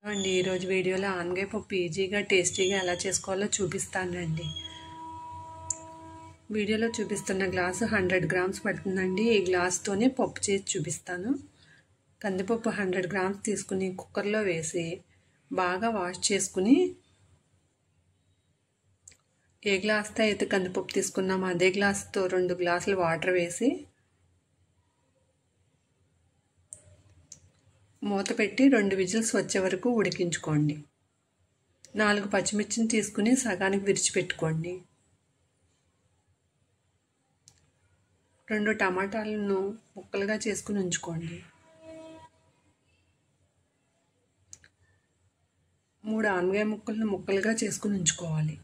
అండి ఈరోజు వీడియోలో ఆనగకాయ పప్పు ఈజీగా టేస్టీగా ఎలా చేసుకోవాలో చూపిస్తానండి. వీడియోలో చూపిస్తున్న గ్లాసు 100 గ్రామ్స్ పడుతుందండి. ఈ గ్లాస్తోనే పప్పు చేసి చూపిస్తాను. కందిపప్పు 100 గ్రామ్స్ తీసుకుని కుక్కర్లో వేసి బాగా వాష్ చేసుకుని ఏ గ్లాస్తో అయితే కందిపప్పు తీసుకున్నామో అదే గ్లాస్తో 2 గ్లాసులు వాటర్ వేసి మూత పెట్టి 2 విజిల్స్ వచ్చే వరకు ఉడికించుకోండి. 4 పచ్చిమిర్చిని తీసుకుని సగానికి విరిచిపెట్టుకోండి. 2 టమాటాలను ముక్కలుగా చేసుకుని ఉంచుకోండి. 3 ఆనగకాయ ముక్కలను ముక్కలుగా చేసుకుని ఉంచుకోవాలి.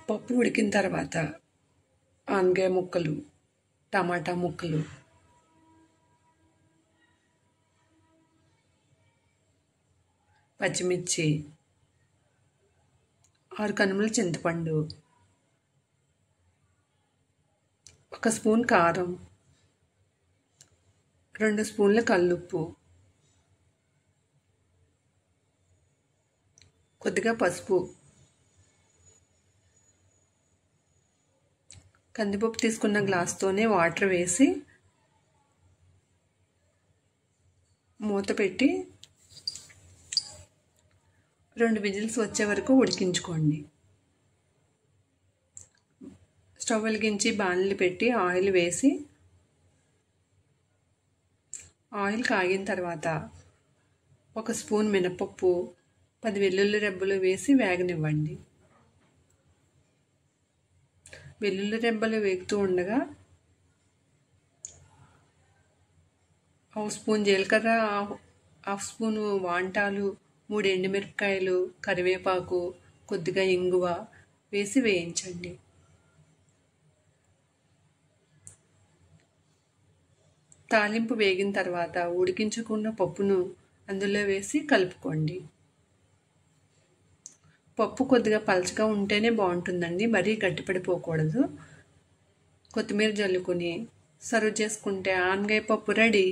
పప్పు ఉడికిన తర్వాత ఆనగకాయ ముక్కలు, టమాటా ముక్కలు, పచ్చిమిర్చి, 6 కనుమల చింతపండు, 1 స్పూన్ కారం, 2 స్పూన్ల కల్లుప్పు, కొద్దిగా పసుపు, కందిపప్పు తీసుకున్న గ్లాస్తోనే వాటర్ వేసి మూత పెట్టి 2 విజిల్స్ వచ్చే వరకు ఉడికించుకోండి. స్టవ్ వెలిగించి బాణలి పెట్టి ఆయిల్ వేసి ఆయిల్ కాగిన తర్వాత 1 స్పూన్ మినపప్పు, 10 వెల్లుల్లి రెబ్బలు వేసి వేగనివ్వండి. వెల్లుల్లి రెబ్బలు వేగుతూ ఉండగా 1 స్పూన్ జీలకర్ర, 1 స్పూను వాంటాలు, 3 ఎండుమిరపకాయలు, కరివేపాకు, కొద్దిగా ఇంగువ వేసి వేయించండి. తాలింపు వేగిన తర్వాత ఉడికించుకున్న పప్పును అందులో వేసి కలుపుకోండి. పప్పు కొద్దిగా పలచగా ఉంటేనే బాగుంటుందండి, మరీ గట్టిపడిపోకూడదు. కొత్తిమీర జల్లుకొని సర్వ్ చేసుకుంటే ఆనగకాయ పప్పు రెడీ.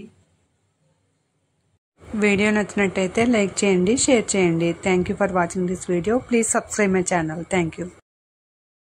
వీడియో నచ్చినట్టయితే లైక్ చేయండి, షేర్ చేయండి. Thank you for watching this video. Please subscribe my channel. Thank you.